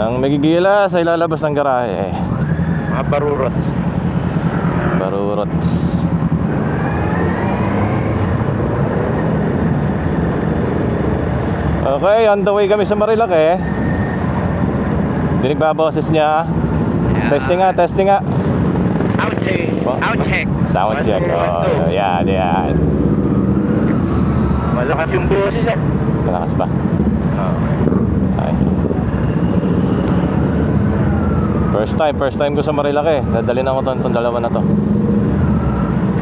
Ang magigila sa ilalabas ng garahe. Mga barurots. Barurots. Okay, on the way kami sa Marilake. Dinig ba boses niya? Testing nga, testing nga. Sound check. Sound check. Sound check. Oh, yan, yan. Malakas yung boses eh. Malakas ba? Ay. First time ko sa Marilake. Nadali na ko itong dalawa na to.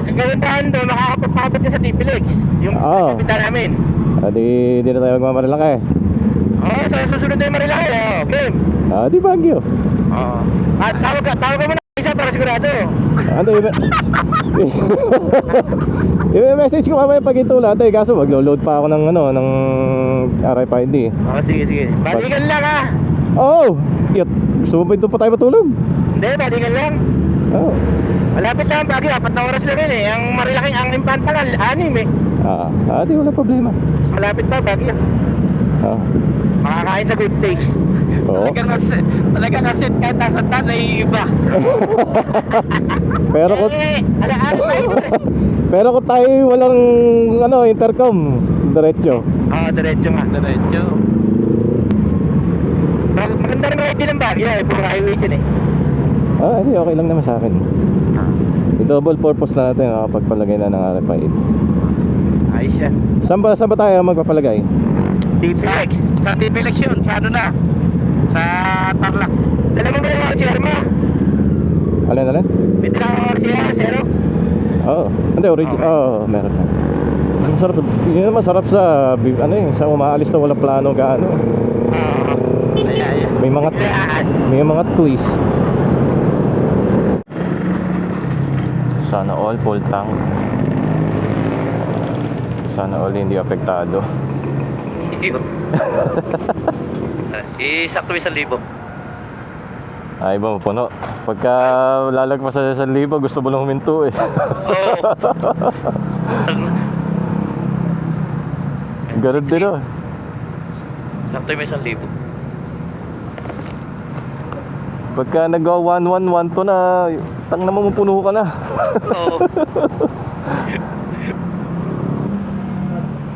Ang ganuntahan doon, makakapagpapit ka sa TPLX. Yung kapitan namin. Di na tayo magmamarilake. Oo, sa susunod na yung Marilake. Game. Di Baguio. Oo. At tawag ka muna isa para sigurado. Ano i-message ko mamaya pag itula tayo. Kaso maglo-load pa ako ng ng RFID. Oo, sige. Balikan lang ha. Oo. Gusto mo ba ito pa tayo matulog? Hindi, balikan lang. Oo. Malapit lang ang Baguio, 4 na oras lang yun eh. Ang Marilake, ang Impanta nga, 6 eh. Di wala problema. Malapit pa, Baguio. Makakain sa good taste. Oo. Talaga kasi kahit nasa tan ay iba. Pero kung tayo walang intercom, diretso. Diretso nga. Diretso. Maganda rin ride din ng Baguio eh, puro highway din eh. Hindi, okay lang naman sa akin. I-double purpose na natin makapagpalagay na ng RFID. Ayos yan. Saan ba tayo magpapalagay? TPLX. Sa TPLX yun, sa ano na? Sa Tarlac. Dala mo ba yung RCR mo? Alin? May dala mo RCR, Xerox? Oo. Hindi, original. Oo, meron na. Yun masarap sa sa umaalis na walang plano gaano. May mga twist. Sana all full tank. Sana all hindi apektado. Sakto 1,000. Ay ba mapuno. Pagka lalagpas sa 1,000 gusto mo lang huminto eh. Oo. Ganun din oh. Sakto yung 1,000. Pagka nag-1-1, 1-2 na, tang naman mapuno ka na. Oo.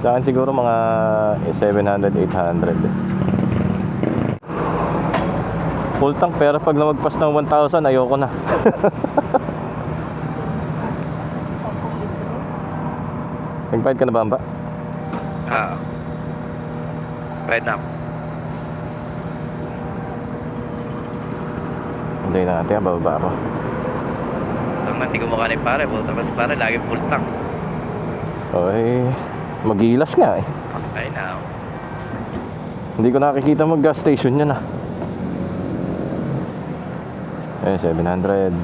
Sa akin siguro mga 700, 800. Full tank pero pag lumagpas ng 1,000 ayoko na. Nagbayad ka na ba? Bayad na ako. Hindi na natin, bababa ako. Hindi ko mukha na yung pare. Tapos pare, lagi full tank. Ay, magilas nga eh. Ay na. Hindi ko nakikita mag gas station yan 700.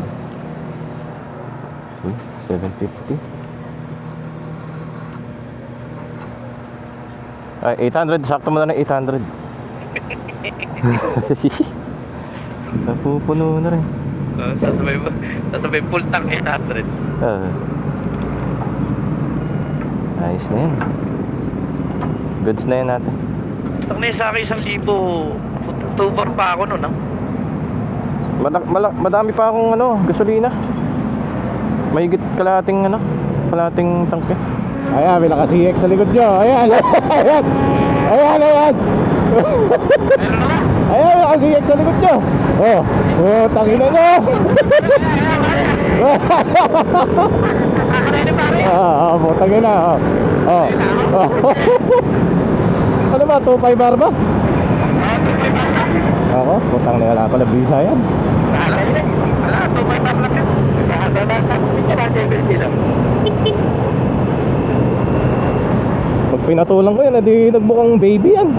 750. Ay, 800. Sakto mo na ng 800. Napupuno na rin. Sasabay full tank 800. Ayos na yan. Goods na yan natin. Ang na sa akin 1,000. 2 pa ako nun Madami pa akong gasolina. Mahigit kalahating tangke. Ayan, may naka-CX sa likod nyo. Ayan. Ayan. Ayan. Ayan, may naka-CX sa likod nyo. Tangina nyo. Tangina. Ano ba, 2.5 bar ba? Ako, putang na wala pala visa yan. Wala, 2.5 bar lang yan. Pag pinatulang ko yan, edi nagmukhang baby yan.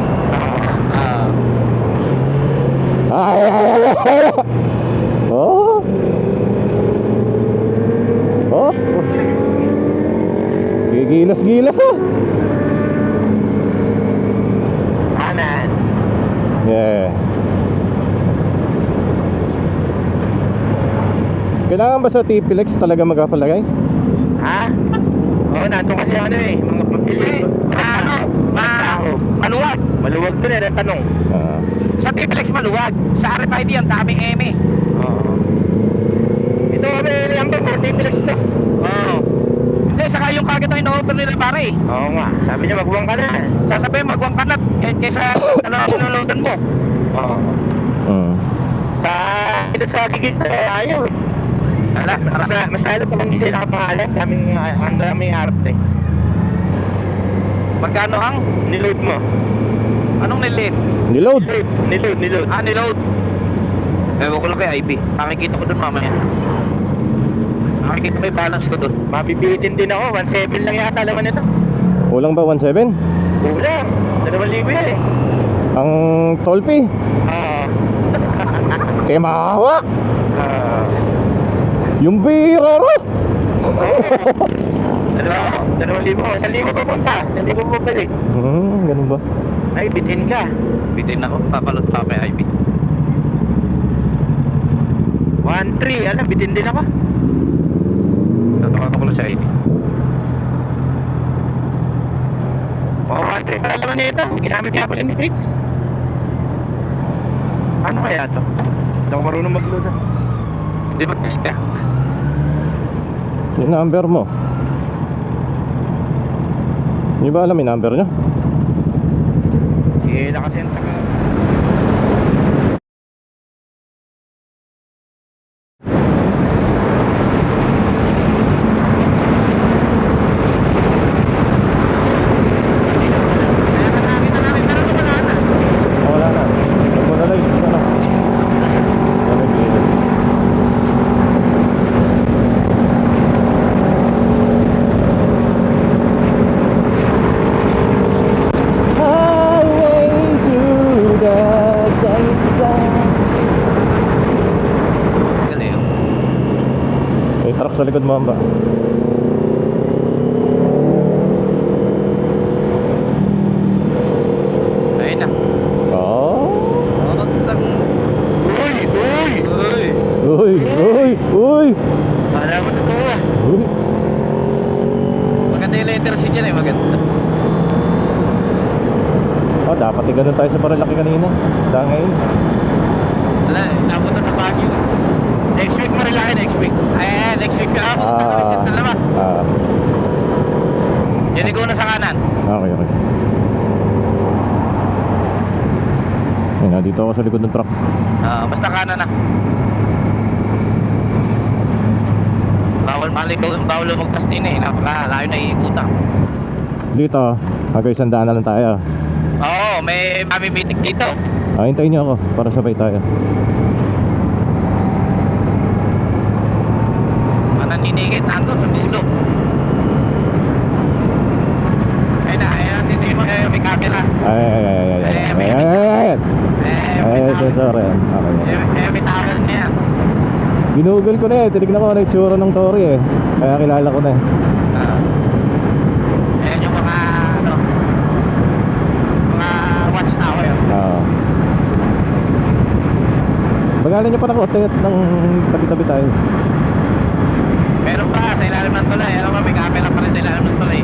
Gigilas-gilas Anan. Yeah. Kailangan ba sa TPLX talaga magpapalagay? Oo, nato kasi mga pagpili. Maluwag. Maluwag to na tanong. Sa TPLX maluwag. Sa RFID ang daming eme. Oo. Ito kami, number 4, TPLX to. Oo. Hindi, saka yung kagad ang ino-offer nila pare. Oo nga, sabi niya magbuwang ka na. Sasabihin magwang ka na kaysa ano ang sinulutan mo. Oo. Hmm. Ito sa gigit, ayaw eh. Mas lalo pa lang hindi nakapangalan, ang daming arte. Magkano ang Niload mo. anong nilit? Niload. Niload. Ah, niload. Ewan ko lang kay IB. Makikita ko dun mamaya. Makikita mo yung balance ko dun. Mabibitin din ako, 1.7 lang yata laman nito. Kulang ba 1.7? Kulang, 2,000 yan eh. Ang toll fee? Oo. Kaya makakawak. Ah. Yung bira ro. 2,000, 1,000 papunta, 1,000 pabalik. Ganun ba? Ay, bitin ka. Bitin ako. Papalot pa kay IB. 1.3, alam, bitin din ako. Tataka ko lang sa IB. Oo, 1.3 pa naman nito. Ginamit niya pala ni Fritz. Ano kaya to? Hindi ako marunong mag-load. Hindi ba test ka? Yung number mo. Hindi ba alam yung number nyo? Sige, nakasenta ka. Wala na. Huwag mo na lang. Ano? Wala yung highway to the Galing. may truck sa likod mo ba? Ayun na. Oh. Lang. Uy! Uy! Uy. Uy! Uy! Uy! Kala mo totoo ah. Uy! Maganda yung letter C dyan eh. Maganda. Oh, dapat ganun tayo sa Marilaki kanina. Dahil ngayon. Wala, napunta sa Baguio. Next week Marilaki, next week. Ay, next week ka. Punta na visit na naman. Yan ikaw na sa kanan. Okay, okay. Ayun na, dito ako sa likod ng truck. Basta kanan na. Bawal malikaw, bawal lumagpas din eh. Napakalayo na iikutan. Dito, hanggang 100 na lang tayo. Oo, may mamimitik dito. Hintayin niyo ako para sabay tayo. Mananinigit nando sa dulo. Ayun na, titigil mo kayo, may camera. Ay, sensor yan. Okay. May tawag na yan. Ginugol ko na eh, tinignan ko ano yung tsura ng Tory eh. Kaya kilala ko na eh. Ayan yung mga, ano, mga watchtower. Bagalan niyo pa ng hotel ng tabi-tabi tayo. Meron pa sa ilalim ng tulay. Alam mo, may camera pa rin sa ilalim ng tulay.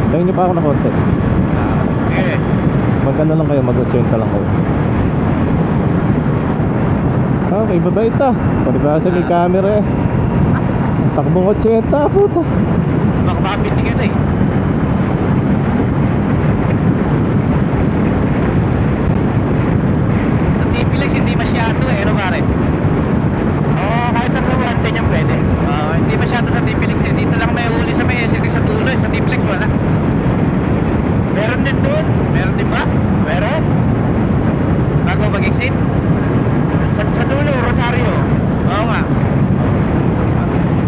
Tayo niyo pa ako ng konti. Okay. Magkano lang kayo, mag-80 lang kayo. Okay, babait ta. Palibasa may camera eh. Takbong 80, puta. Baka mapitigan eh. Sa TPLX hindi masyado eh. Ano pare? Oo, kahit ang kawan yan pwede. Hindi masyado sa TPLX eh. Dito lang may huli sa may SLX sa dulo eh. Sa TPLX wala. Meron din doon. Meron din ba? Meron. Bago mag-exit? Sa dulo, Rosario. Oo nga.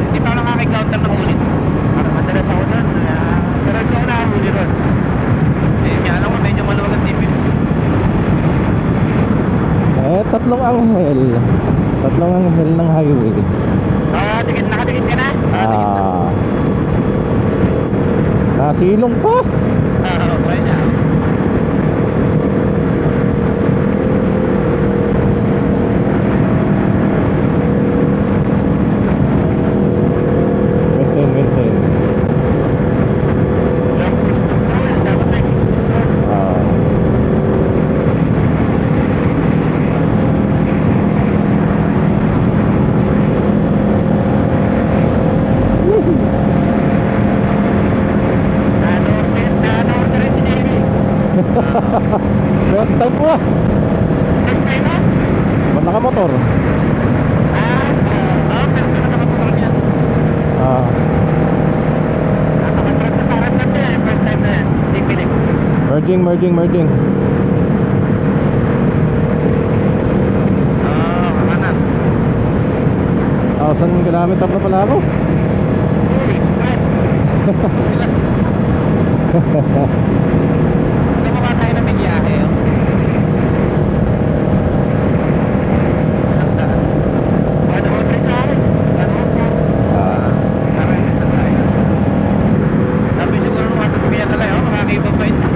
Hindi pa ako nakaka-counter ng huli. Para madalas ako doon. Pero ito ako nakahuli doon. Eh, alam mo, medyo maluwag ang TPLX. Tatlong anghel. Tatlong anghel ng highway. Nakatingin ka na? Nasilong pa. Okay na. Maintain. Best time po ah. First time na? Ba't nakamotor? Pero sino nakamotor niyan? Ah, Nakakatrap na parang lang yan. First time na yan. Hindi pinig. merging. Kanan. 1,000 kilometer na pala ako. Hindi mo tayo na may biyahe. Sandaan. Ano mo rin sa akin? Ano mo? Ah, Sandaan. Sabi siguro nung masasabihan nila yun, makakibabait na.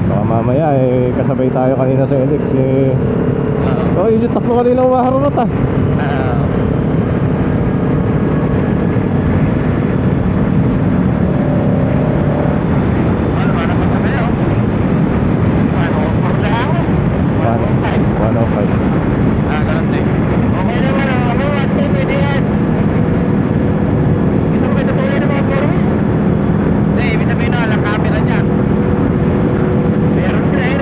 baka mamaya eh, kasabay tayo kanina sa Elix eh. Oh, yun yung tatlo kanina umaharunot ah. Ano ba naman sa kayo? Ano? Purla ako. 105. Ganun din. Okay naman. Ano? One time pwede yan. Ito mo ito tuloy ng mga puro. Hindi, ibig sabihin na walang camera dyan. Meron sila yun.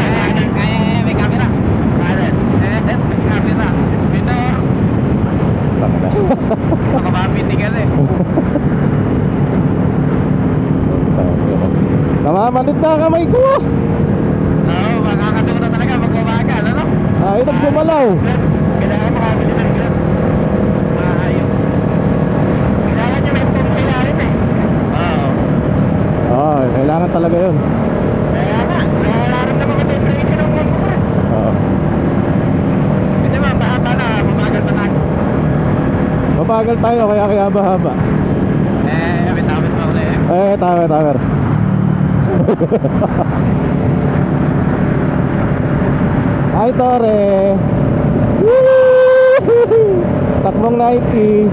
May camera. Kanan. May camera. Minor. Baka mamitingal eh. Namamalit na kamay ko ah. Oo, makakasuko na talaga magbumagal, ano? Ay, naggumalaw. Kailangan makabili ng gloves. Maayos. Kailangan nyo may pump sa ilalim eh. Oo. Oo, kailangan talaga yun. Kaya nga. Nararamdaman ko temperature ng pump ko. Oo. Hindi ba, mahaba na, mamagal pa tayo. Mabagal tayo kaya haba-haba. Awit pa ulit eh. Tower. Hi, Tore. Woo! Takbong 90.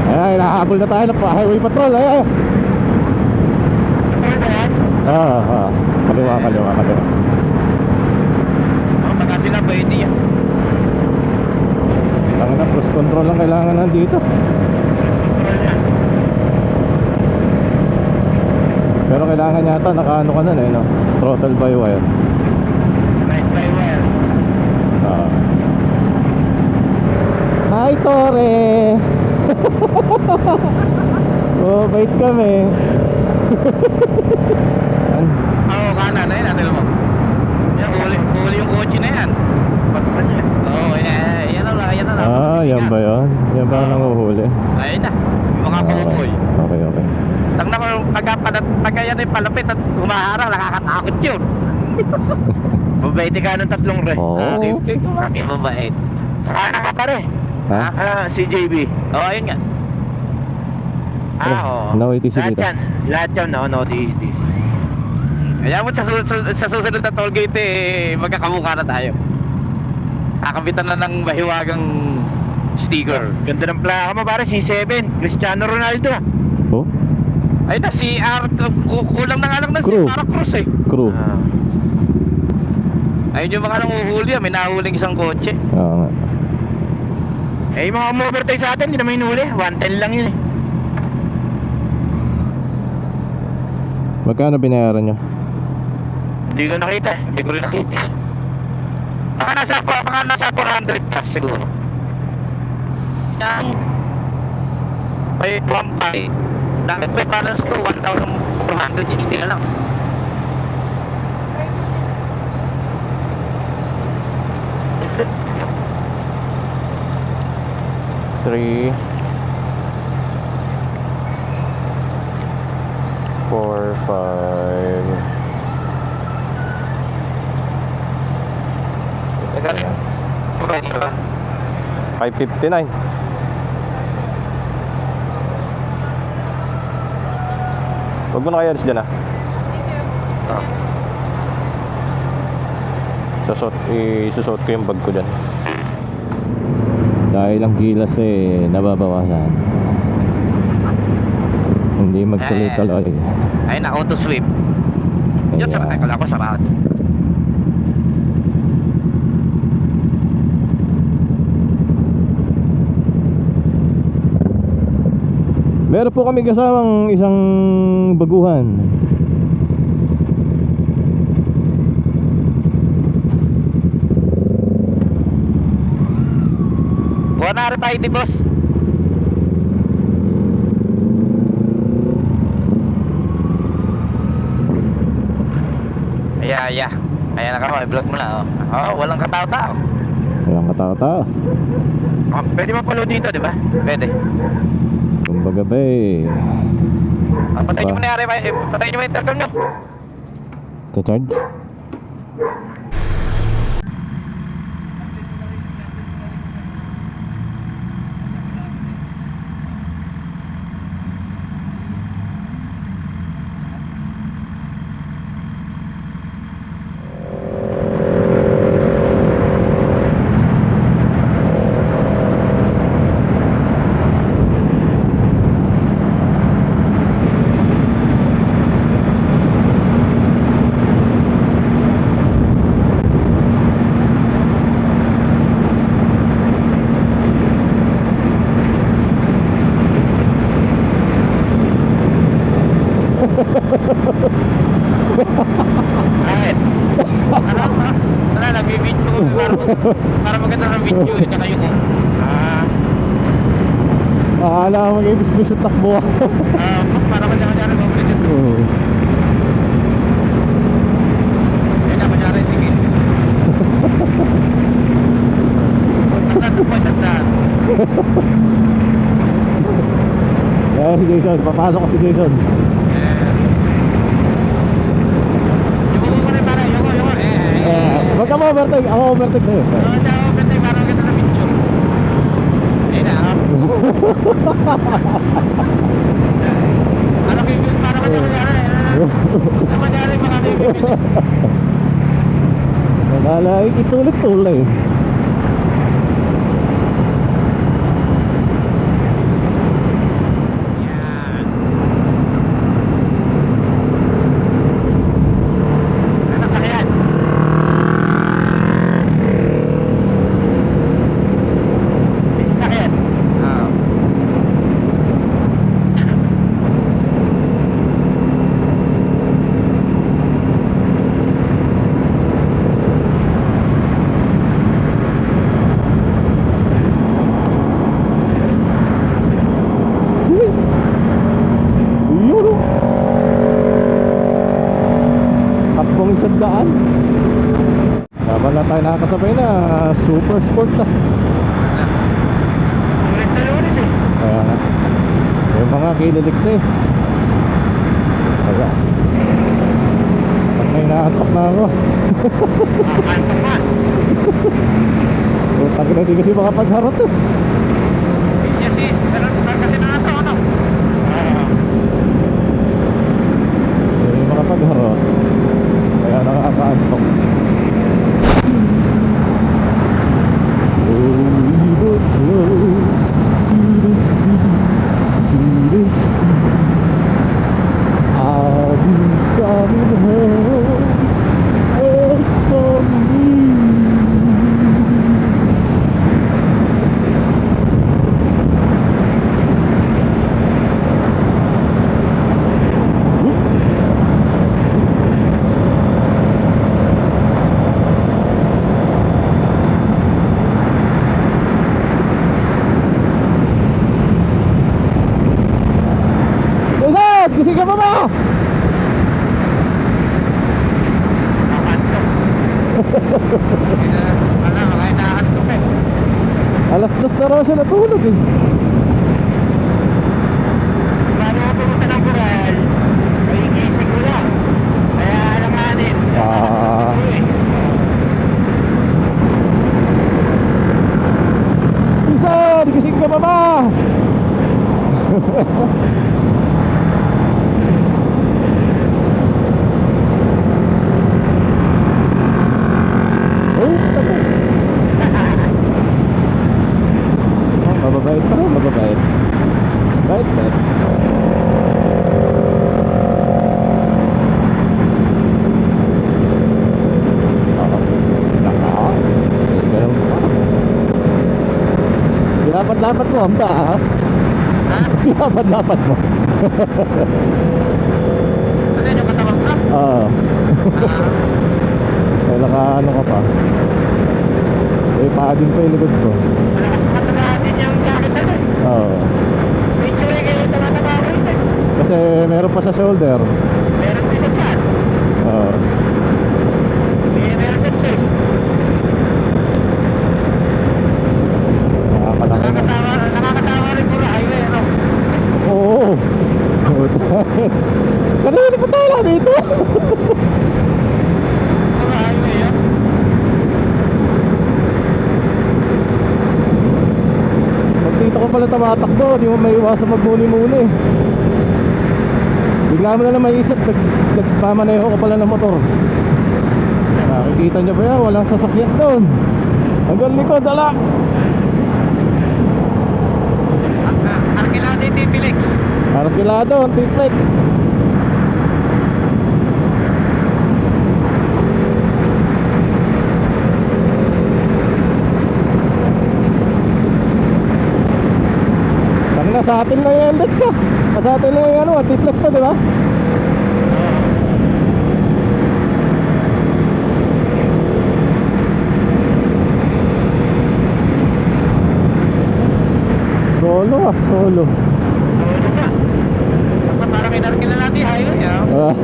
Ay, nahabol na tayo ng highway patrol. Ay. Ano ba yan? Kaliwa. Baka sila pwede yan. Ang na, cruise control lang kailangan nandito. Pero kailangan yata nakaano ka nun eh, no? Throttle by wire. Right by wire. Hi, Tore. Oh, bait kami. Oo, kanan, ayun, natin mo. Yan, huli yung kotse na yan. Oo, yan na lang. Yan ba yun? Yan ba ang nanguhuli? Ayun na, yung mga cowboy. Okay. Tang na ko, pagka yan ay palapit at humaharang, nakakatakot yun. Mabait ka ng tatlong re. Oo. Okay, mabait. Saka ka pare. Ha? Si JB. Oo, ayun nga. Oo. No ETC dito. Lahat yan, no ETC. Kaya mo sa susunod na toll gate eh, magkakamukha na tayo. Kakabitan na ng mahiwagang sticker. Ganda ng plaka mo pare, C7. Cristiano Ronaldo. Oh? Ay na, CR, kulang na nga lang na Crew. para cross eh. Crew. Ayun yung mga nanguhuli, may nahuling isang kotse. Oo nga. Eh, yung mga umovertake sa atin, hindi naman hinuli. 110 lang yun eh. Magkano binayaran nyo? Hindi ko nakita eh. Hindi ko rin nakita. Baka nasa 400 plus siguro. Yan. May 1.5. Dami pa yung balance ko, 1,460 na lang. Three, 4, 5. Teka rin. Pwede ba? 559. Huwag mo na kayo alis dyan ah. Isusot ko yung bag ko dyan. Dahil ang gilas eh nababawasan. Hindi magtuloy-tuloy. Ayun na, auto sweep. Yun, sarado. Kala ko sarado. Meron po kami kasamang isang baguhan. Kuha na rin tayo di boss. Yeah. Ayan na ka, i-vlog mo na. Walang katao-tao. Walang katao-tao. Pwede mapalo dito, di ba? Pwede. Kumbaga ba eh. Patay nyo mo na yari, patay nyo mo yung intercom nyo. Cha-charge? Bakit? Wala, nag-video ko para maganda ng video eh, tsaka yun eh. Akala ko mag-ibis-bis yung takbo. Para kanya-kanya rin mag-present. Kaya kanya-kanya sige. Sandaan po, sandaan. Si Jason, papasok ko si Jason. Yung ko rin para, yung ko. Wag ka mo overtake, ako overtake sa'yo. Siya ako, pero parang maganda ng video. Ayun na, Ano kayo, para kanya-kanya rin. Kanya-kanya rin, makakibigil. Nakala, itulit-tuloy. Takbong isang daan. Dapat na tayo nakakasabay na super sport na. Kaya nga yung mga kililiks eh. Kaya pag may naantok na ako. Utang na di kasi makapagharap eh. Yes, sis. Kasi na nato, ano? Hindi makapagharap. Kaya nakakaantok. I'll be coming home. Wait for me. Gising ka pa ba? Alas 2 na raw siya natulog eh. Bago ako pumunta ng Coral, ay gising ko lang. Kaya alanganin. Isa, gising ka pa ba? Mababait pa rin, mababait. Bait. Ganun pa. Dapat mo hamba ha? Lapad-lapad mo. Ano yun, yung katawang ka? Oo. Ay, ano ka pa. Eh, paadin pa yung likod ko. Matagatin yung jacket na eh. Oo. Picture eh, kayo tumatawag eh. Kasi meron pa sa shoulder. Meron din sa chat. Oo. Meron sa chest. Nakakalaki na. Nakakasama rin puro highway, ano? Oo. Kanina pa tayo lang dito. Puro highway, ah. Pag dito ko pala tumatakbo, di mo may iwasan magmuni-muni. Bigla mo na lang maiisip, nagpamaneho ka pala ng motor. Nakikita nyo ba yan? Walang sasakyan doon. Hanggang likod, ala. Arkilado yung T-Felix. Arkilado, T-Flex. Tangina, sa atin lang yung index ah. Sa atin lang yung ano, T-Flex na, di ba? Solo ah, solo. Ano ba? Parang inarkila natin yung highway, ah.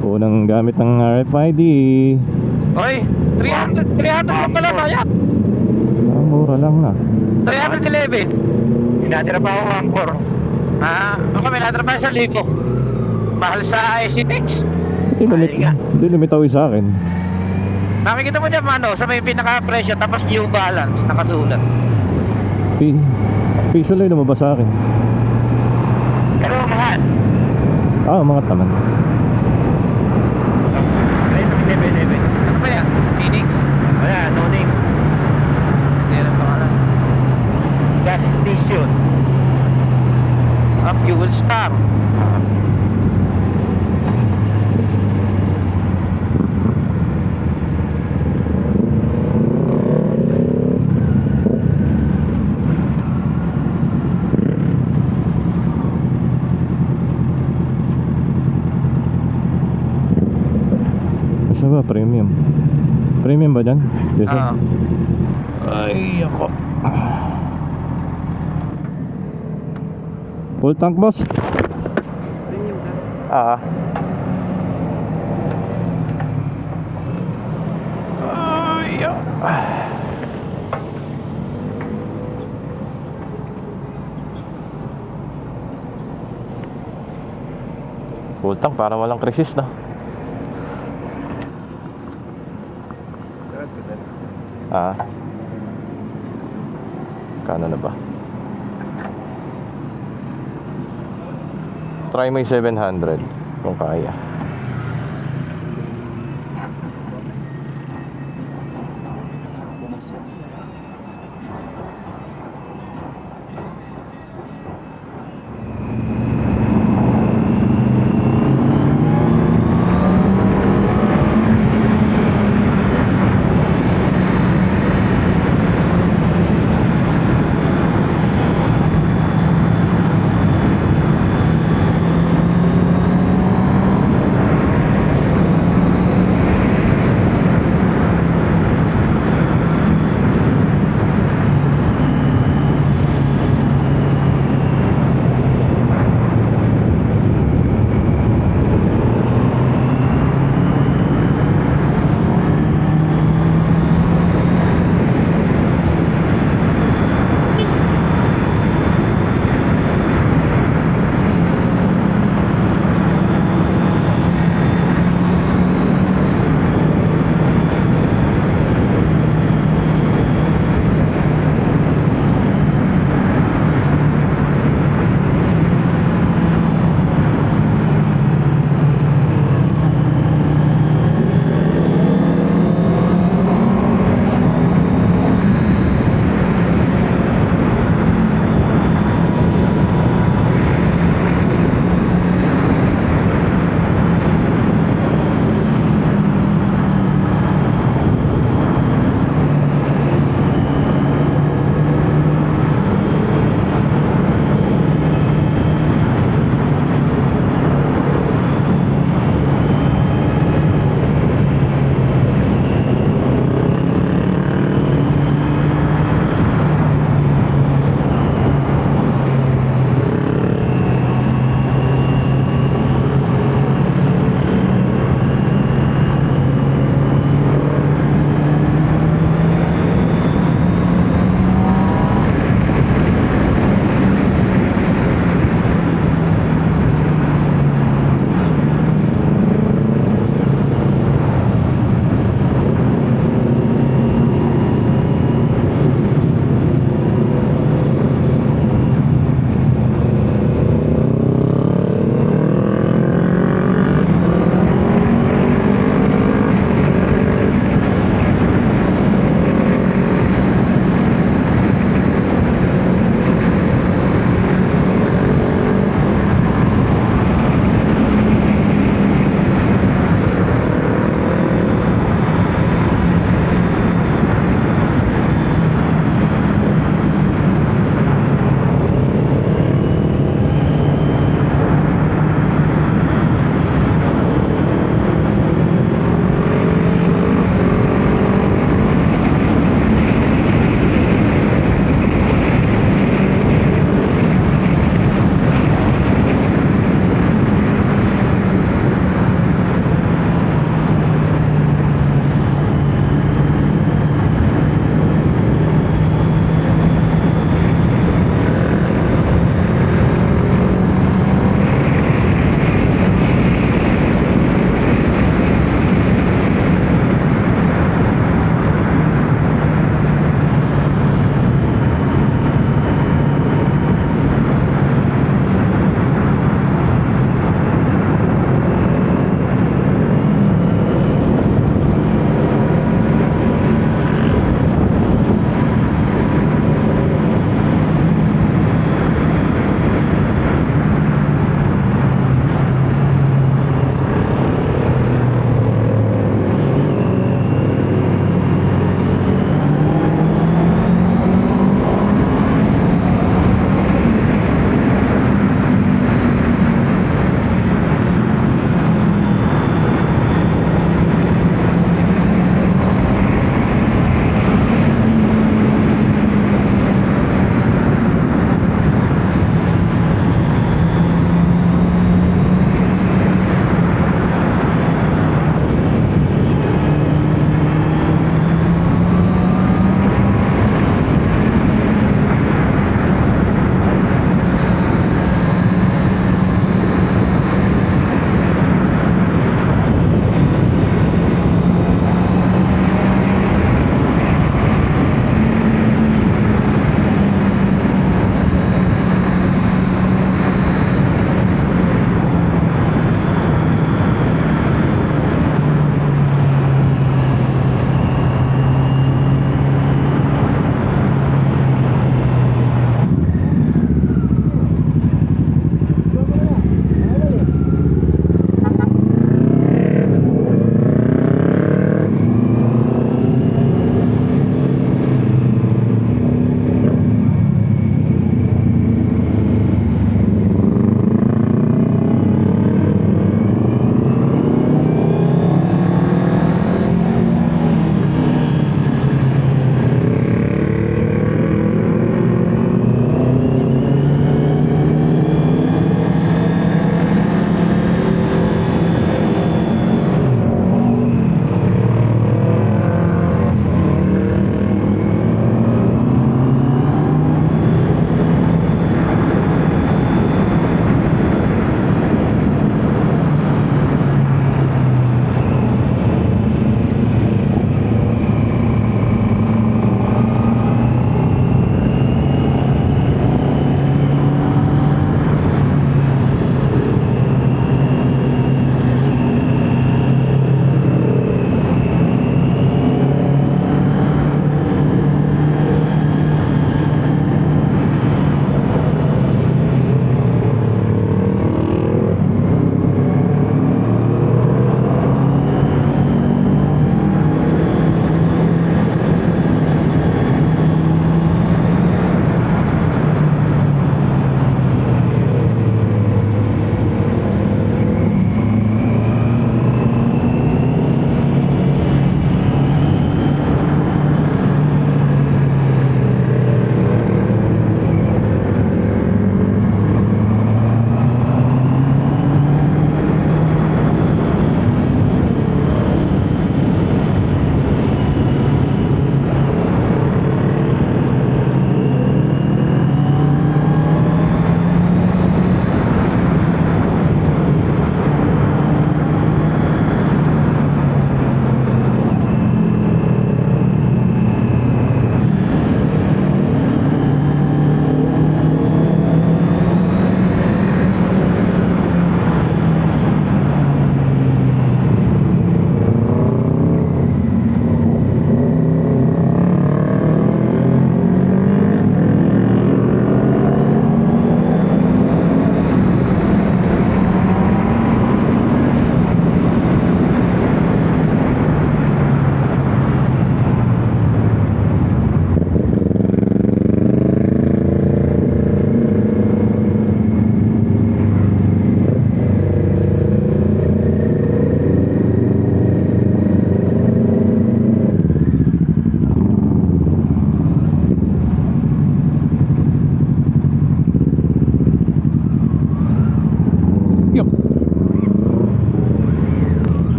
Unang gamit ng RFID. Oy, 300 lang pala bayad. Mura lang na. 311. Hinatira pa ako angkor. Ako may natrabaho sa Ligo. Mahal sa IC-Tex. Hindi lumitaw sa akin. Nakikita mo dyan, Mano, sa may pinaka-presyo, tapos New Balance, nakasulat. Piso lang yung lumabas sa akin. Pero mahal. Mga taman. Ay, 7-7. Ano ba yan? Phoenix? Wala, no name. Hindi alam pangalan. Gas station. Fuel Star. Isa ba? Premium. Premium ba dyan? Yes, sir. Oo. Ay, ako. Full tank, boss? Premium, sir. Ay, full tank para walang krisis na. Kano na ba? Try mo yung 700 kung kaya.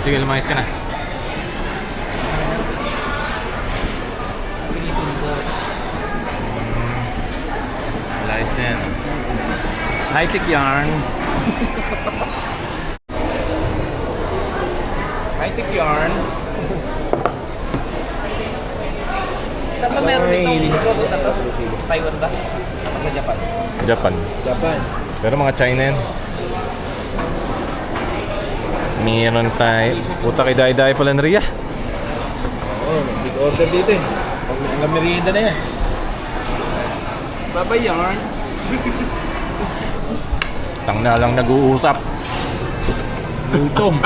sige, lumayas ka na. Layas na yan. High-tech yarn. High-tech yarn. Saan ba meron itong robot na to? Sa Taiwan ba? O sa Japan? Japan. Japan. Pero mga China yan. Meron tayo. Puta kay Day-Day pala na Ria. Oo, big order dito eh. Hanggang merienda na yan. Baba yarn. Tang na lang nag-uusap. Gutom.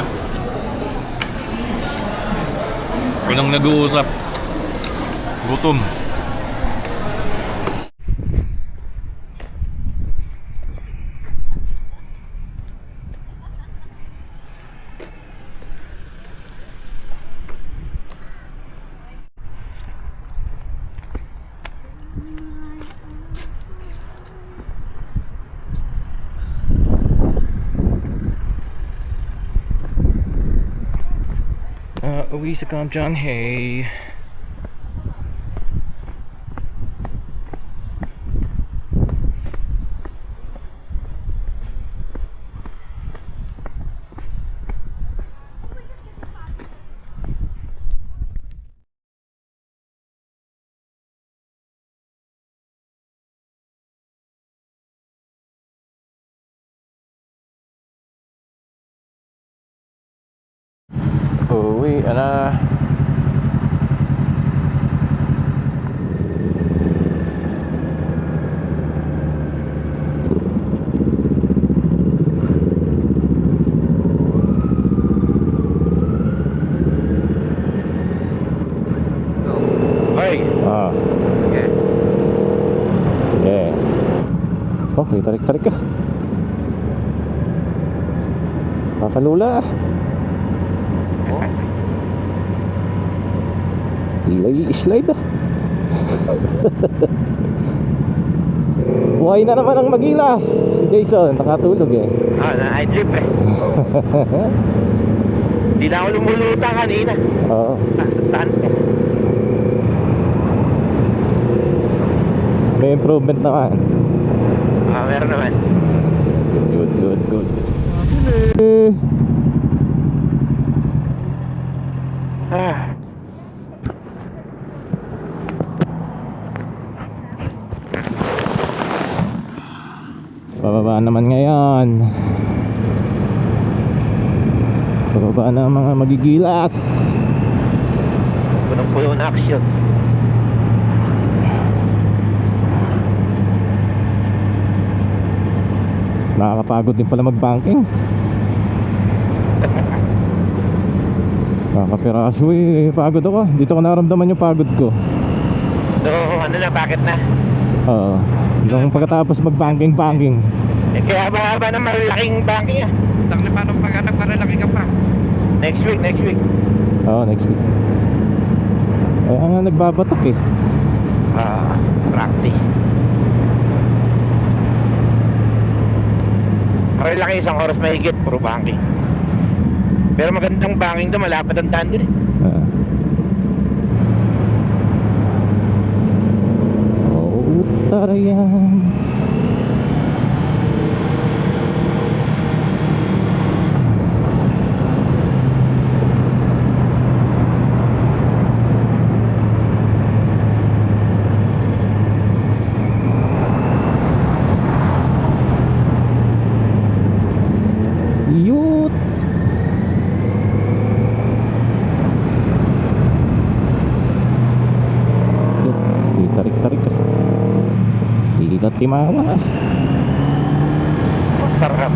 Walang nag-uusap. Gutom. Uwi sa Kamjang Hey. Uwi na. Hoy. Ah. Okay. Yeah. Okay, tarik-tarik ka. Kakalula. Di slide ah. Buhay na naman ang magilas. Si Jason, nakatulog eh. Ah, na-trip eh. Hindi na ako lumulutang kanina. Oo. Saan? May improvement naman. Ah, meron naman. Good, good, good. Ah. Bababa naman ngayon. Bababa na ang mga magigilas. Punong-puno na action. Nakakapagod din pala mag-banking. Kakapiraso eh, pagod ako. Dito ko naramdaman yung pagod ko. So, ano na, bakit na? Oo. Nung pagkatapos mag-banking. Eh, kaya haba ng malaking banking ah. Laki paano pag nagmalalaki ka pa? Next week. Oo, next week. Kaya nga nagbabatok eh. Ah, practice. Malalaki, isang oras mahigit, puro banking. Pero magandang banking doon, malapit ang daan din eh. Oh, tarayan. Yut. Tarik-tarik ka. Hindi ka timala. Masarap.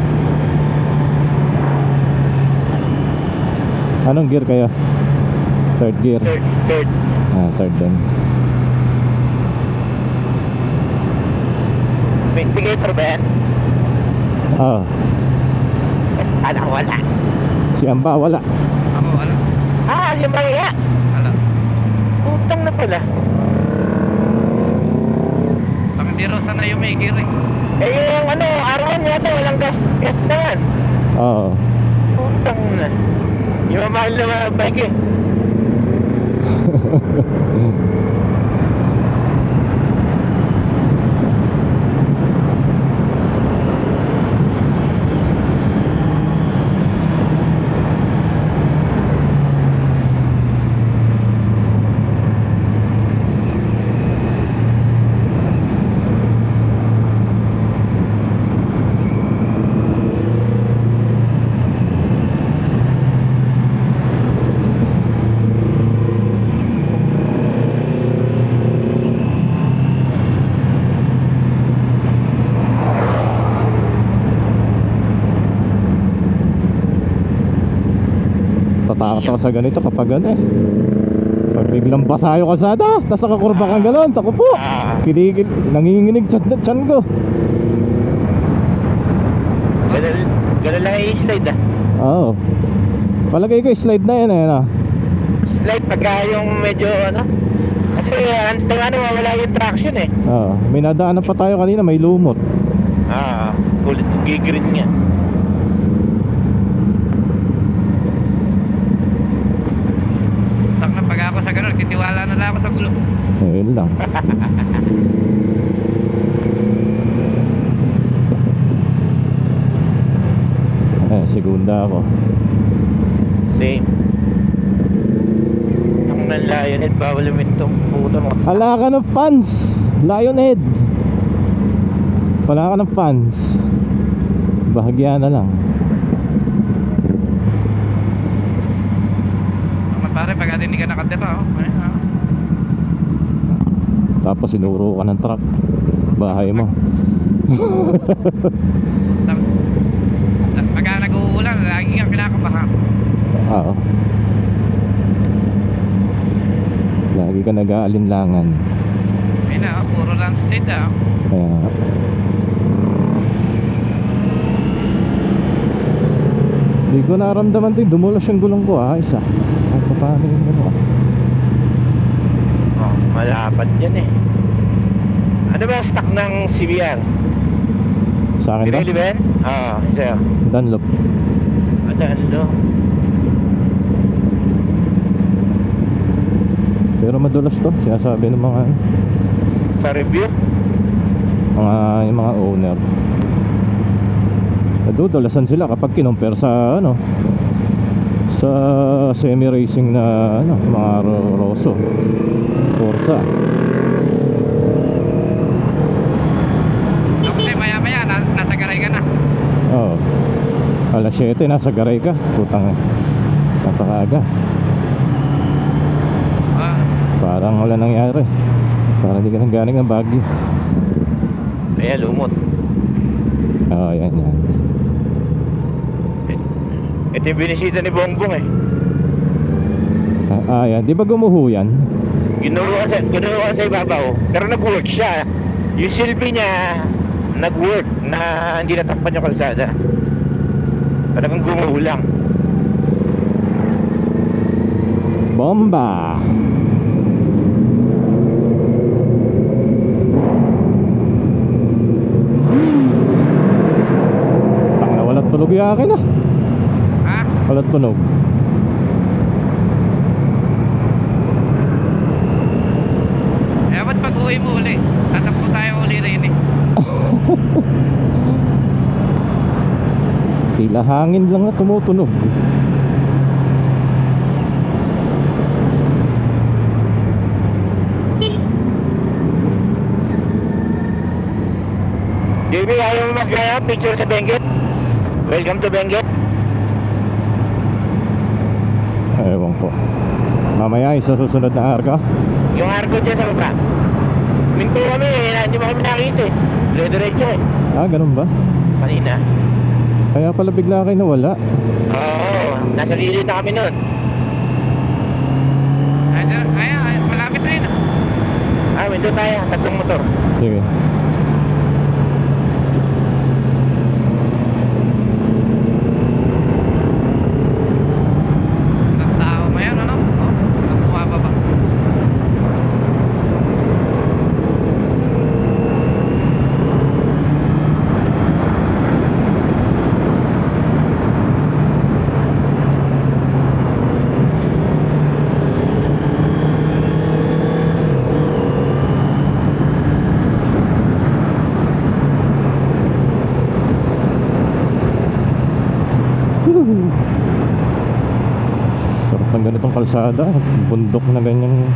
Anong gear kaya? Third gear. Third. Ah, third din. May indicator ba yan? Ah, Anak, wala. si Amba wala. Ako, ano? Ah, yung bangya. Ano? Utang na pala. Baka di raw sana yung may gear eh. Eh, yung ano, R1 yata, walang gas. Gas na yan. Oo. Utang na. Yung mahal na mga bike eh. Tatakot ako sa ganito kapag ano eh. Pag biglang basayo kalsada, tapos nakakurba kang gano'n, tako po. Kiligil, nanginginig tiyan ko. Ganun lang i-slide ah. Oo. Palagay ko slide na yan eh, no? Slide pagka yung medyo ano. Kasi ano, wala yung traction eh. Oo. May nadaanan pa tayo kanina, may lumot. Kulit gigrid niya. Tak na pag ako sa ganun, titiwala na lang ako sa gulo. Ayun lang. Segunda ako. Same. Ang Lionhead, bawal lumintong puto mo. Wala ka ng fans, Lionhead. Wala ka ng fans. Bahagya na lang. Pare, pag hindi ka nakatira, oh. Ayun, oh. Tapos sinuro ka ng truck. Bahay mo. Pagka nag-uulan, lagi kang kinakabahan. Oo. Lagi ka nag-aalinlangan. Ayun na, oh, puro landslide, ah. Kaya hindi ko naramdaman din, dumulas yung gulong ko isa. Ay, paano yung gano'n Malapad yan eh. Ano ba stock ng CBR? Sa akin ba? Pirelli ba yan? Isa. Dunlop. Ano? Pero madulas to, sinasabi ng mga Sa review? yung mga owner. Nadudulasan sila kapag kinumpare sa sa semi-racing na mga Rosso, Corsa. Kasi maya-maya, nasa garay ka na. Oo. Alas 7 nasa garay ka. Putang napakaaga. Parang wala nangyari. Parang di ka nang galing ng Baguio. Kaya lumot. Oo, yan. Ito yung binisita ni Bongbong eh. Yan. Di ba gumuho yan? Ginuruan sa ibabaw. Pero nag-work siya. Yung silbi niya nag-work na hindi natakpan yung kalsada. Talagang gumuho lang. Bomba! Tang na walang tunog yung akin ah. Ha? Walang tunog. Kaya ba't pag-uwi mo uli? Tatakbo tayo uli rin eh. Tila hangin lang na tumutunog. JB, ayaw mo mag-picture sa Benguet? Welcome to Benguet. Ewan ko. Mamaya isa susunod na arka. Yung arko dyan sa baba. Minto kami eh, hindi mo kami nakita eh. Dire-diretso eh. Ganun ba? Kanina. Kaya pala bigla kayo nawala. Oo, nasa gilid na kami nun. Ay, malapit na yun. Minto tayo, tatlong motor. Sige. Tao mo yan, ano? Bumababa. kalsada, bundok na ganyan,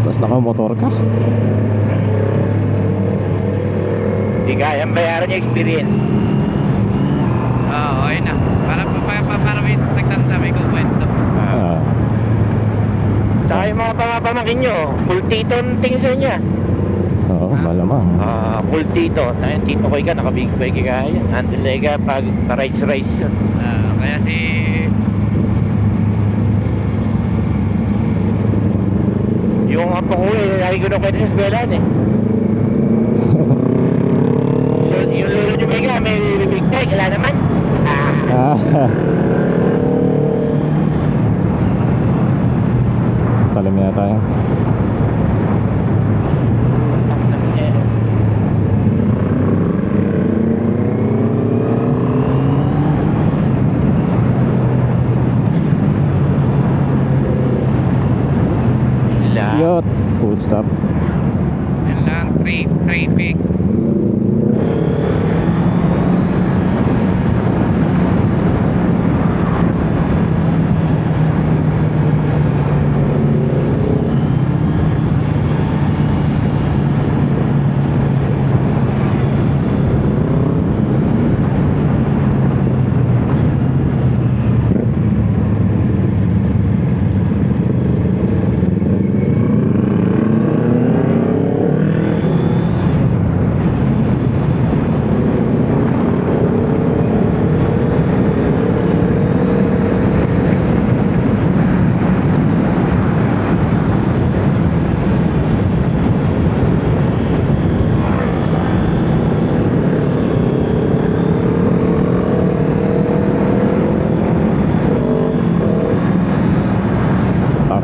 tapos nakamotor ka. Hindi kayang bayaran yung experience. Oo, ayun na. Para may nagtanda, may kukwento. Tsaka yung mga pamangkin nyo, full tito ang tingin sa inyo. Oo, malamang. Full tito. Tayo, tito ko ka, nakabig bike ka yan. Handle na ka pag rides yun. Kaya si... Yung apo ko lagi ko na kwento sa eskwelahan eh. Yung lolo nyo may big bike, wala naman. Talim na tayo. Yot, full stop. Yan lang, traffic.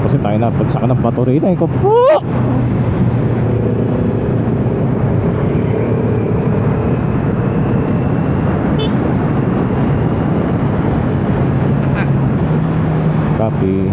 Kasi tayo na pagsaka ng bato rin ay ko po. Copy.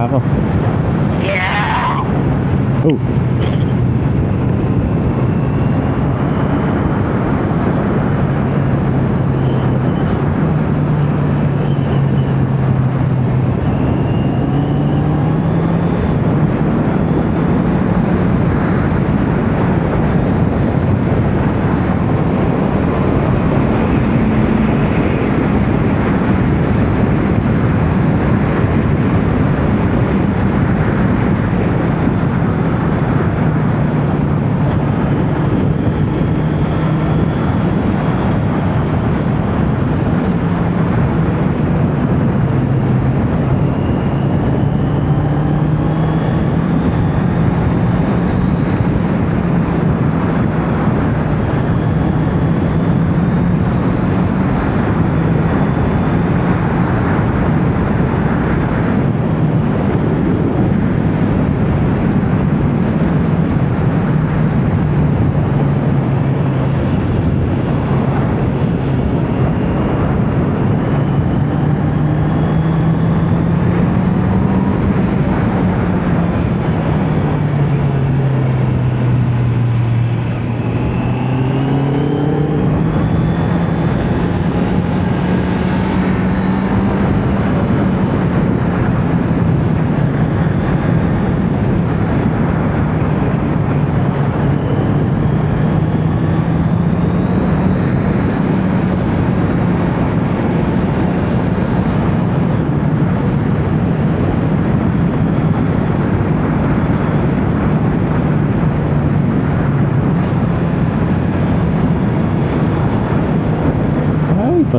ako. Yeah! Oh.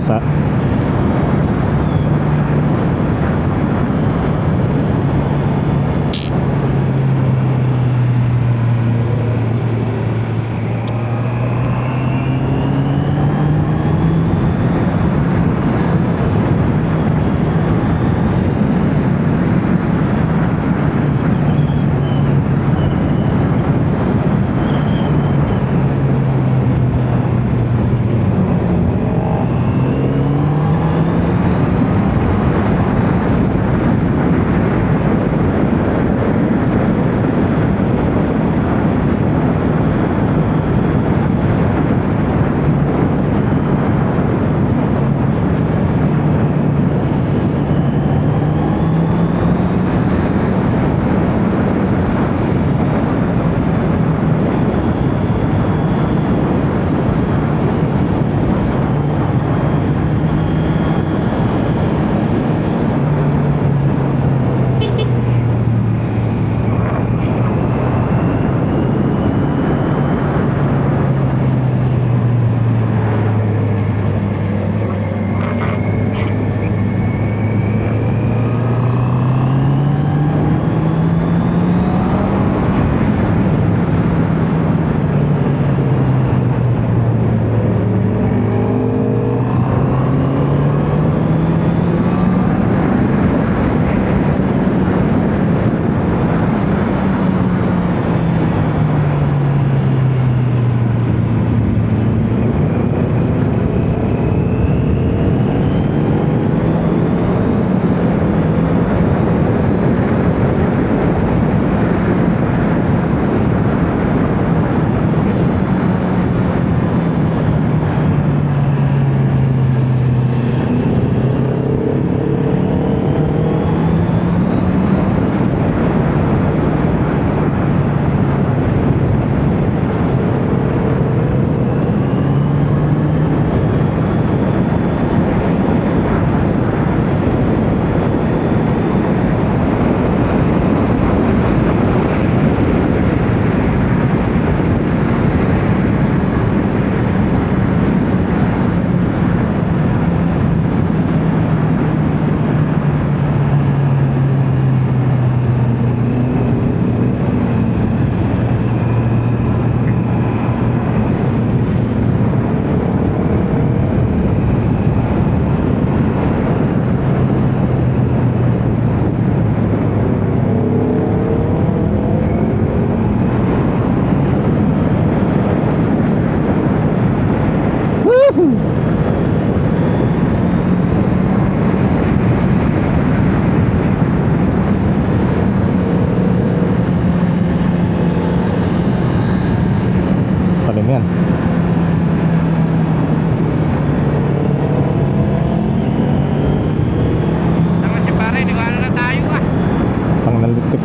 bansa.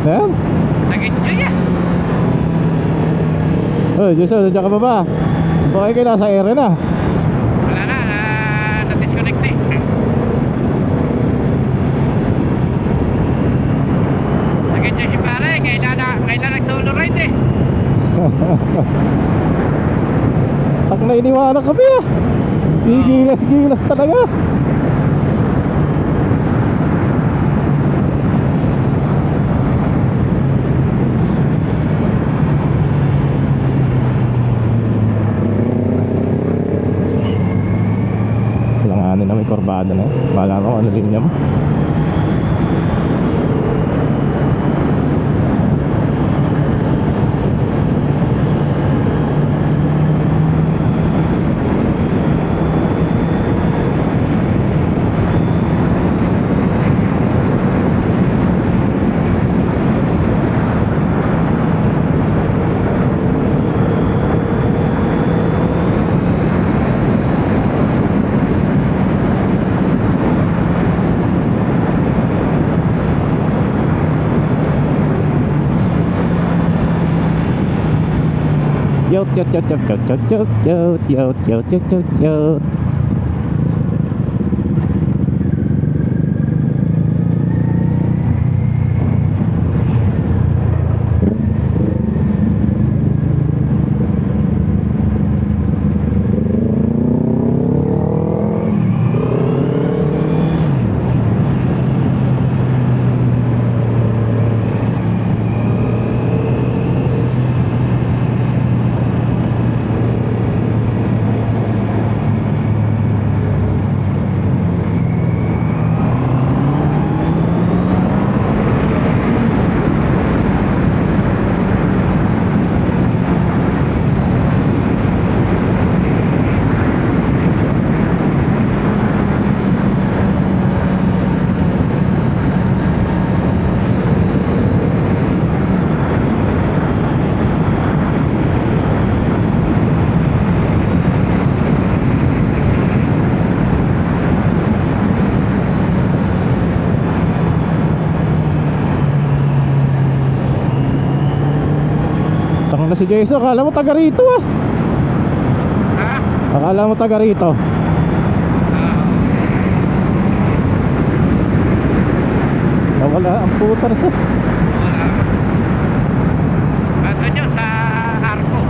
Na? Nag-enjoy ah. Oh, Jason, nandiyan ka pa ba? Okay kayo, nasa ere na. Wala na, na-disconnect na eh. Nag-enjoy si pare, kailan nag-solo ride eh. Tak na iniwanan kami ah. Gigilas-gilas talaga. Langanin na may korbada na eh. Bahala ko ano linya mo. Yot yot yot yot yot yot yot yot yot yot yot yot. na si Jason. Akala mo taga rito ah. Ha? Akala mo taga rito. Wala ang putas eh. Wala. Ando nyo sa Arco.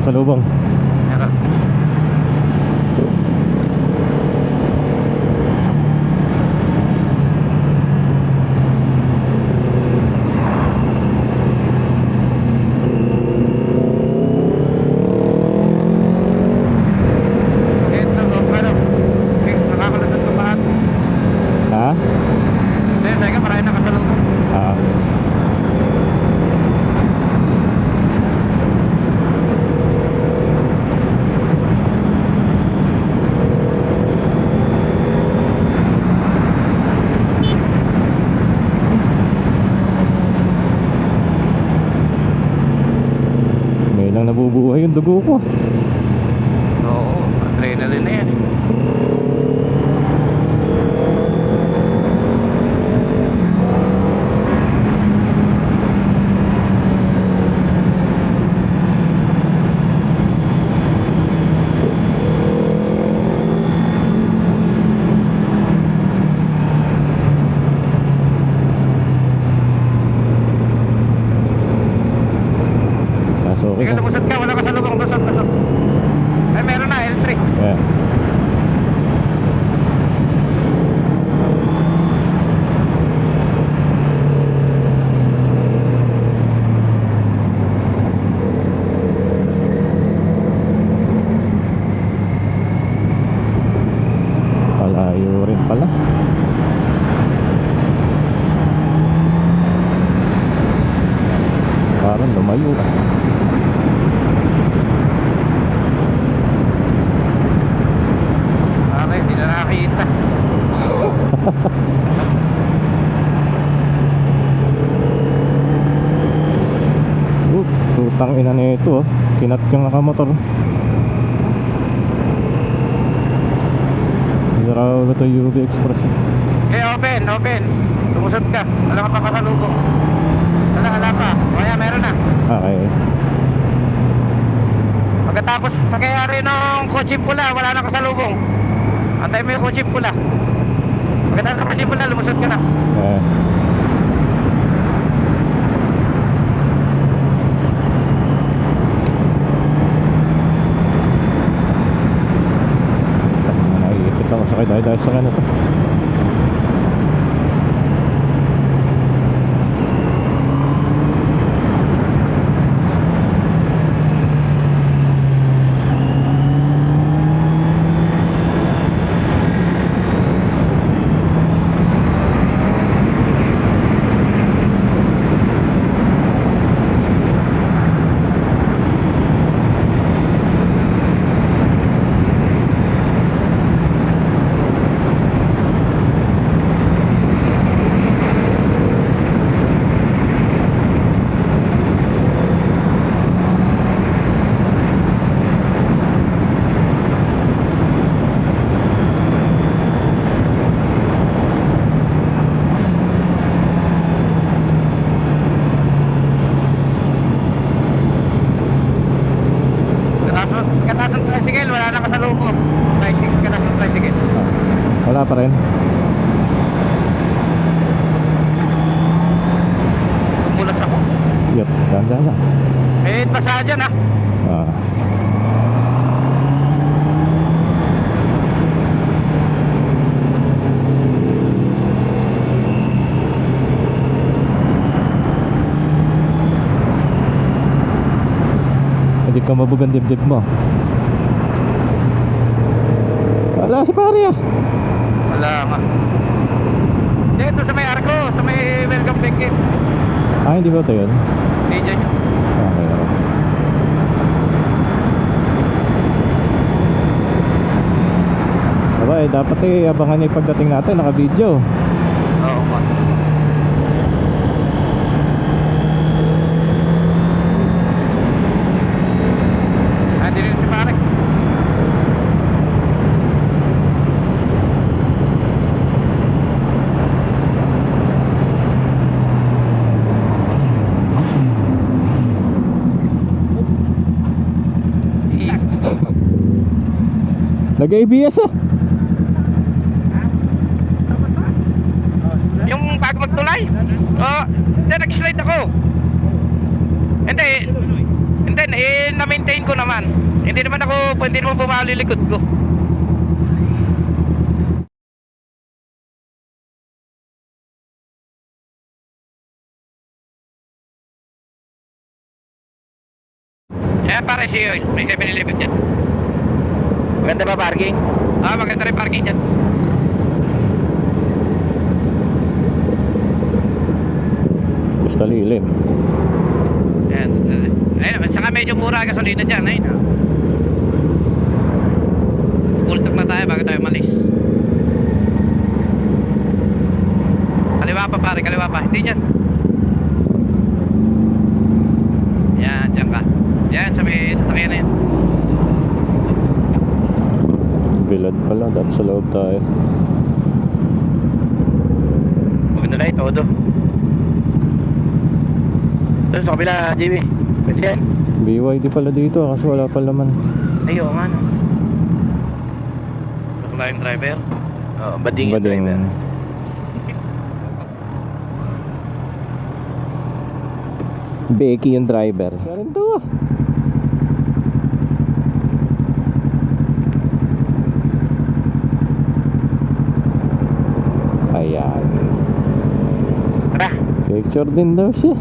Kasalubong. Meron. Ito ko, pero nakakalusot ko pa. Ha? Hindi, sa'yo ka marami nakasalubong. Ah. May lang nabubuhay yung dugo ko. Oo, adrenaline na yan. Kaso okay Ikaw ka. lumusot ka, wala ka sa lubong, lusot. Ay, meron na, L3. Yeah. Palayo rin pala. Parang lumayo ah. Okay, hindi na nakakita. Tutang ina na ito oh. Kinat yung nakamotor. Naraw na ito UV Express. Okay, open. Lumusot ka, wala ka pa kasalubong. Wala pa. Kaya meron na. Okay. Pagkatapos pagkayari ng kotse pula, wala na kasalubong. Antay mo yung kotse pula. Pagkatapos ng kotse pula, lumusot ka na. Naiipit ako sa dahil sa ano to. ka dyan, ha? Ah. Hindi ka mabugang dibdib mo. Wala si pare ah. Wala nga. Dito sa may Arco, sa may Welcome Back. Ah, hindi ba ito yun? Hindi dyan yun. Okay, okay. Aba, dapat abangan niya yung pagdating natin, naka-video. Oo nga. Hindi rin si pare. Nag-ABS ah. Yung bago magtulay? Oo. Hindi, nag-slide ako. Hindi. Hindi, na-maintain ko naman. Hindi naman bumali likod ko. Pare si Oil. May 7-Eleven dyan. Maganda ba parking? Maganda rin parking dyan. Basta lilim. Ayan. Ayun, saka medyo mura gasolina dyan. Ayun. Full tank na tayo bago tayo malis. Kaliwa pa pare, kaliwa pa. Hindi dyan. Yan, dyan ka. Yan, sa may sasakyan na yan. Bilad pala, dapat sa loob tayo. Maganda na ito, Odo. Doon sa kabila, JB. Pwede yan. BYD pala dito kasi wala pa laman. Ay, oo nga, no? Wala yung driver. Oo, bading yung driver. Becky yung driver. Siya rin to. Ayan. Tara. Picture din daw siya.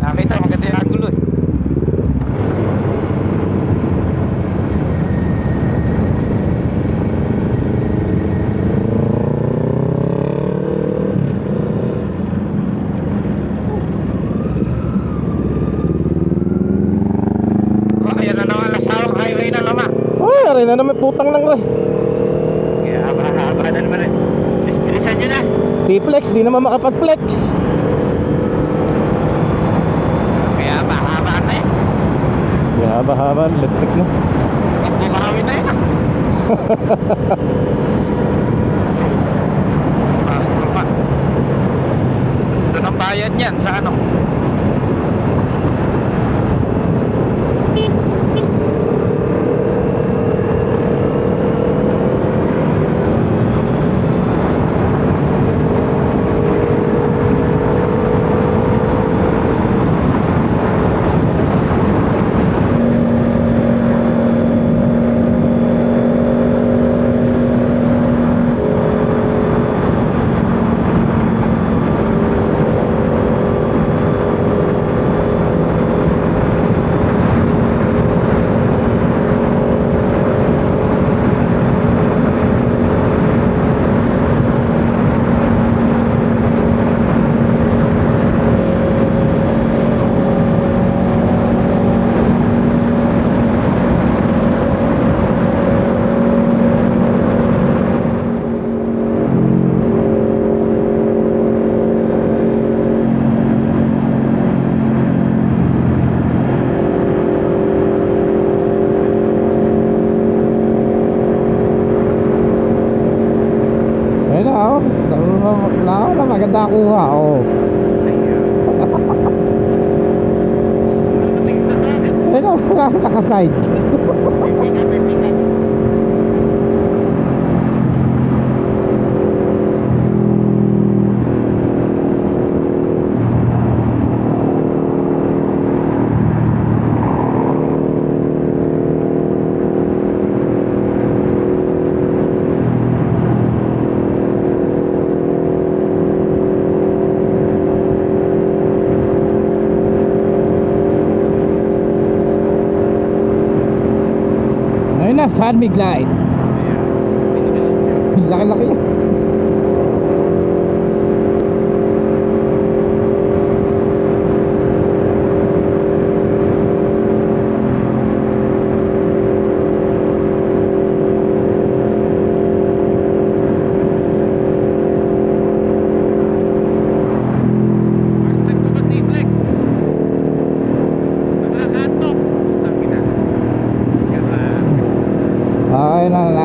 Nakita, maganda yung angulo eh. Ayan na naman, Lasawang Highway na naman. Ay, aray na naman putang lang rin. Kaya haba na naman eh. Bilisan nyo na. T-flex, di naman makapag-flex. Kaya haba na eh. Haba-haba, electric na. Bumahawin na yun. Pastor pa. Doon ang bayad yan sa ano. Wala na, maganda kuha, oh. Ayun, nakaside. Sunmig light. Laki-laki.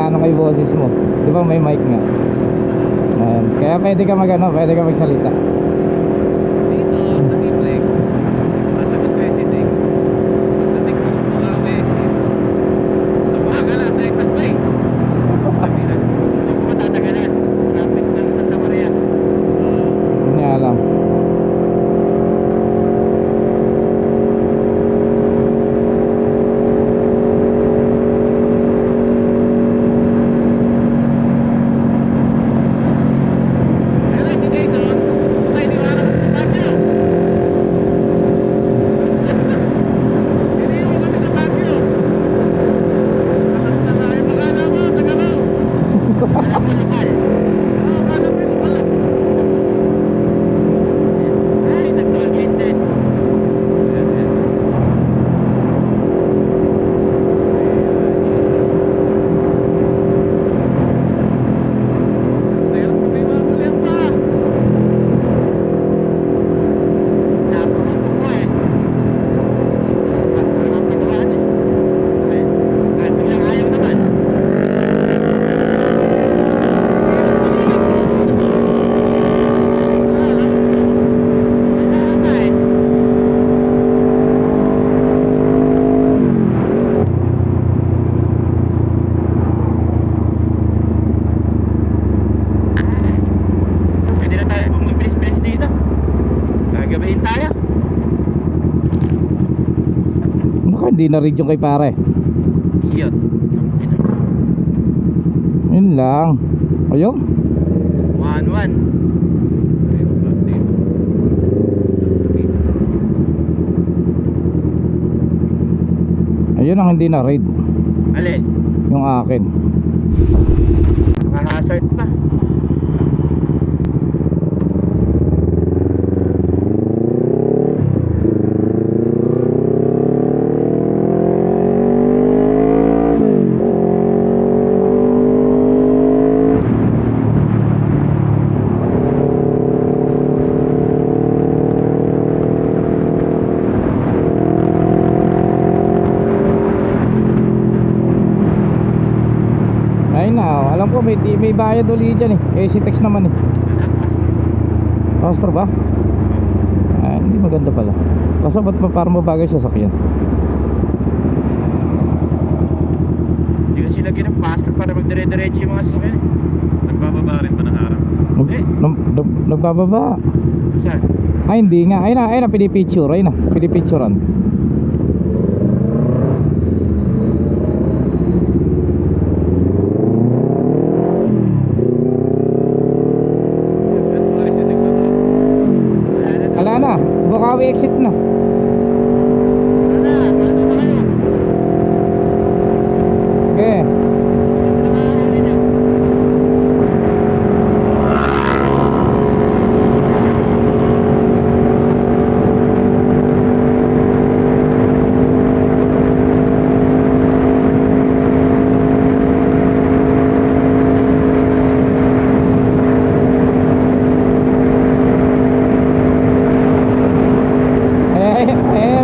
Ano kay boses mo? Di ba may mic nga? Ayan. Kaya pwede ka magano, pwede ka magsalita. Dito sa T-Flex, nasa President, pagdating ko ng mga exit, sa umaga na, sa expressway. Sabi na, kung matatagalan, traffic ng Santa Maria. Yun nga lang. Pero si Jason, ay niwarang sa Baguio. Iniwan kami sa Baguio. Nakakita na ay magana mo, Tagalaw. Alam mo lokal. Oo, alam mo lokal. Ay, nag-tollgate din. Pero kung may mabuli pa. Napakot ko eh. Parang pagkawaan eh. Ay, kahit biglang ayaw naman. Pwede na tayo bumibilis-bilis dito. Gagabahin tayo. Naku, hindi na rin yung kay pare. Iyot. Yun lang. Ayun. 1-1. Ayun ang hindi na raid. Alin? Yung akin. Nakahazard pa. Ayun na, oh. Alam ko may bayad ulit dyan eh. AC text naman eh. Astro ba? Ay, hindi maganda pala. Basta ba't parang mabagay sa sakyan? Hindi kasi lagyan ng pastor para magdire-diretso yung mga sasakyan. Nagbababa rin ba ng harap? Nagbababa. Saan? Ay hindi nga. Ayun na, pinipicture. Ayun na, pinipicturean. Wala na, Bukawi exit na. Wala, paano na kayo? Okay.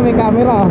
May camera.